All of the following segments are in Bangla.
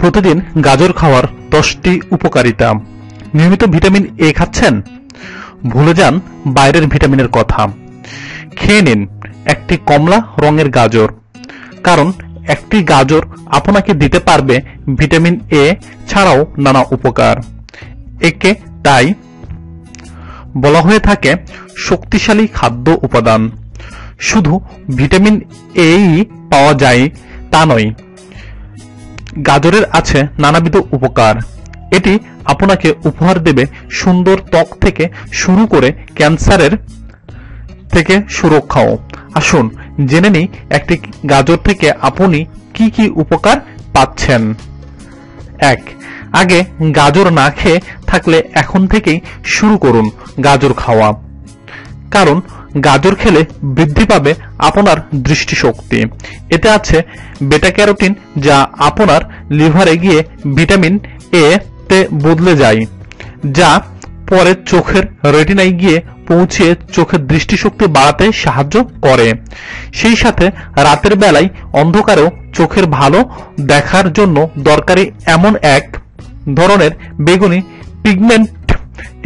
প্রতিদিন গাজর খাওয়ার 10টি উপকারিতা। নিয়মিত ভিটামিন এ খাচ্ছেন? ভুলে যান বাইরের ভিটামিনের কথা। খেয়ে নিন একটি কমলা রঙের গাজর, কারণ একটি গাজর আপনাকে দিতে পারবে ভিটামিন এ ছাড়াও নানা উপকার। একে তাই বলা হয়ে থাকে শক্তিশালী খাদ্য উপাদান। শুধু ভিটামিন এই পাওয়া যায় তা নয়, গাজরের আছে নানাবিধ উপকার। এটি আপনাকে উপহার দেবে সুন্দর ত্বক থেকে শুরু করে ক্যান্সারের থেকে সুরক্ষাও। আসুন জেনে নিই একটি গাজর থেকে আপনি কি কি উপকার পাচ্ছেন। 1. আগে গাজর না খেয়ে থাকলে এখন থেকেই শুরু করুন গাজর খাওয়া, কারণ গাজর খেলে বৃদ্ধি পাবে আপনার দৃষ্টিশক্তি। এতে আছে বেটা ক্যারোটিন, যা আপনার লিভারে গিয়ে ভিটামিন এ তে বদলে যায়, যা পরে চোখের রেটিনায় গিয়ে পৌঁছে চোখের দৃষ্টিশক্তি বাড়াতে সাহায্য করে। সেই সাথে রাতের বেলায় অন্ধকারেও চোখের ভালো দেখার জন্য দরকারি এমন এক ধরনের বেগুনি পিগমেন্ট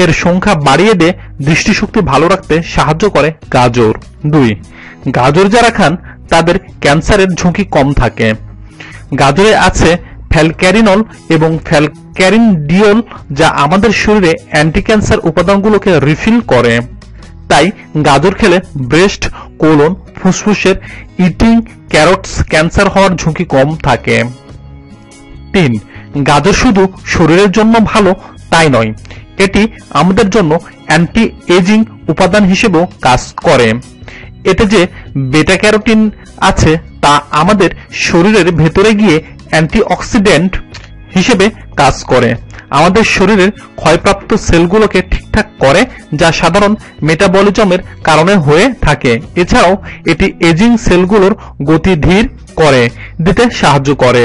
এর সংখ্যা বাড়িয়ে দিয়ে দৃষ্টিশক্তি ভালো রাখতে সাহায্য করে গাজর। 2. গাজর যারা খান তাদের ক্যান্সারের ঝুঁকি কম থাকে। গাজরে আছে ফ্যালক্যারিনল এবং ফ্যালক্যারিনডিওল, যা আমাদের শরীরে অ্যান্টি ক্যান্সার উপাদানগুলোকে রিফিল করে। তাই গাজর খেলে ব্রেস্ট, কোলন, ফুসফুসের ইটিং ক্যারোটস ক্যান্সার হওয়ার ঝুঁকি কম থাকে। 3. গাজর শুধু শরীরের জন্য ভালো তাই নয়, এটি আমাদের জন্য অ্যান্টি এজিং উপাদান হিসেবেও কাজ করে। এতে যে বেটা ক্যারোটিন আছে তা আমাদের শরীরের ভেতরে গিয়ে অ্যান্টিঅক্সিডেন্ট হিসেবে কাজ করে, আমাদের শরীরের ক্ষয়প্রাপ্ত সেলগুলোকে ঠিকঠাক করে, যা সাধারণ মেটাবলিজমের কারণে হয়ে থাকে। এছাড়াও এটি এজিং সেলগুলোর গতি ধীর করে দিতে সাহায্য করে,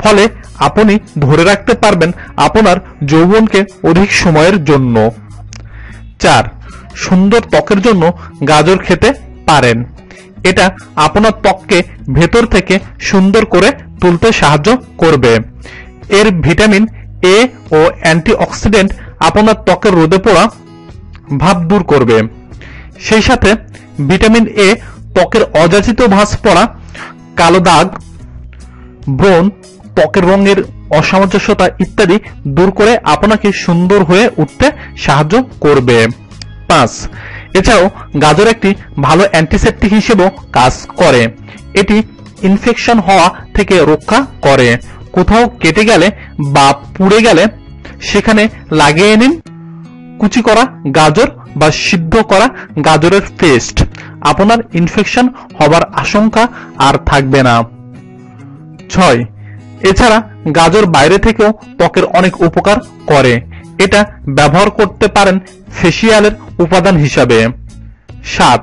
ফলে আপনি ধরে রাখতে পারবেন আপনার যৌবনকে অধিক সময়ের জন্য। 4. সুন্দর ত্বকের জন্য গাজর খেতে পারেন। এটা আপনার ত্বককে ভেতর থেকে সুন্দর করে তুলতে সাহায্য করবে। এর ভিটামিন এ ও অ্যান্টিঅক্সিডেন্ট আপনার ত্বকের রোদে পোড়া ভাব দূর করবে। সেই সাথে ভিটামিন এ ত্বকের অযাচিত ভাঁজ পড়া, কালো দাগ, ব্রণ, ত্বকের রঙের অসামঞ্জস্যতা ইত্যাদি দূর করে আপনাকে সুন্দর হয়ে উঠতে সাহায্য করবে। 5. এছাড়াও গাজর একটি ভালো অ্যান্টিসেপ্টিক হিসেবেও কাজ করে। এটি ইনফেকশন হওয়া থেকে রক্ষা করে। কোথাও কেটে গেলে বা পুড়ে গেলে সেখানে লাগিয়ে নিন কুচি করা গাজর বা সিদ্ধ করা গাজরের পেস্ট। আপনার ইনফেকশন হবার আশঙ্কা আর থাকবে না। 6. এছাড়া গাজর বাইরে থেকেও ত্বকের অনেক উপকার করে। এটা ব্যবহার করতে পারেন ফেসিয়ালের উপাদান হিসাবে। 7.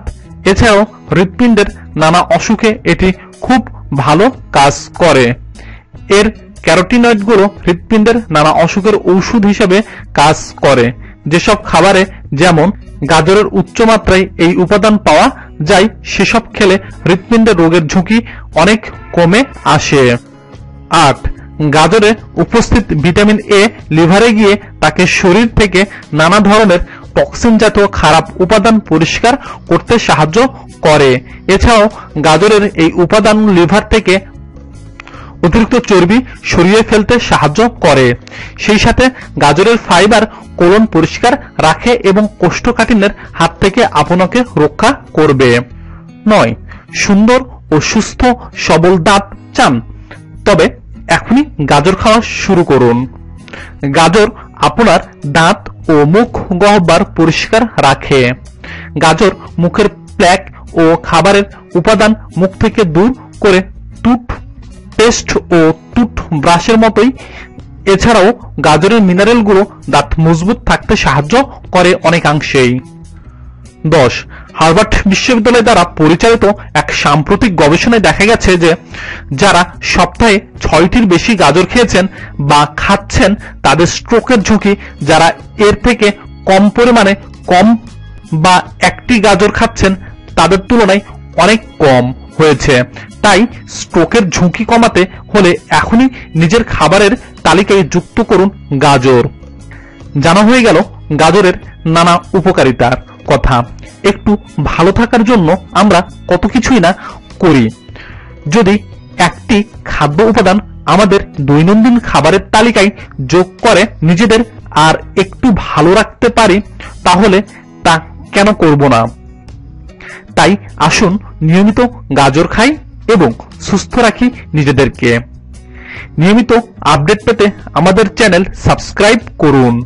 এছাড়াও হৃৎপিণ্ডের নানা অসুখে এটি খুব ভালো কাজ করে। এর ক্যারোটিনয়েডগুলো হৃৎপিণ্ডের নানা অসুখের ঔষধ হিসাবে কাজ করে। যেসব খাবারে যেমন গাজরের উচ্চ মাত্রায় এই উপাদান পাওয়া যায় সেসব খেলে হৃৎপিণ্ডের রোগের ঝুঁকি অনেক কমে আসে। 8. গাজরে উপস্থিত ভিটামিন এ লিভারে গিয়ে তাকে শরীর থেকে নানা ধরনের টক্সিন জাতীয় খারাপ উপাদান পরিষ্কার করতে সাহায্য করে। এছাড়াও গাজরের এই উপাদান লিভার থেকে অতিরিক্ত চর্বি সরিয়ে ফেলতে সাহায্য করে। সেই সাথে গাজরের ফাইবার কোলন পরিষ্কার রাখে এবং কোষ্ঠকাঠিন্যের হাত থেকে আপনাকে রক্ষা করবে। 9. সুন্দর ও সুস্থ সবল দাঁত চান? তবে এখনই গাজর খাওয়া শুরু করুন। গাজর আপনার দাঁত ও মুখ গহ্বর পরিষ্কার রাখে। গাজর মুখের প্ল্যাক ও খাবারের উপাদান মুখ থেকে দূর করে টুথপেস্ট ও টুথব্রাশের মতোই। এছাড়াও গাজরের মিনারেলগুলো দাঁত মজবুত থাকতে সাহায্য করে অনেকাংশেই। 10. হার্ভার্ড বিশ্ববিদ্যালয় দ্বারা পরিচালিত এক সাম্প্রতিক গবেষণায় দেখা গেছে যে যারা সপ্তাহে 6টির বেশি গাজর খেয়েছেন বা খাচ্ছেন তাদের স্ট্রোকের ঝুঁকি, যারা এর থেকে কম পরিমাণে কম বা একটি গাজর খাচ্ছেন তাদের তুলনায় অনেক কম। হয়েছে। তাই স্ট্রোকের ঝুঁকি কমাতে হলে এখনই নিজের খাবারের তালিকায় যুক্ত করুন গাজর। জানা হয়ে গেল গাজরের নানা উপকারিতার কথা। একটু ভালো থাকার জন্য আমরা কত কিছুই না করি। যদি একটি খাদ্য উপাদান আমাদের দৈনন্দিন খাবারের তালিকায় যোগ করে নিজেদের আর একটু ভালো রাখতে পারি, তাহলে তা কেন করব না? তাই আসুন নিয়মিত গাজর খাই এবং সুস্থ রাখি নিজেদেরকে। নিয়মিত আপডেট পেতে আমাদের চ্যানেল সাবস্ক্রাইব করুন।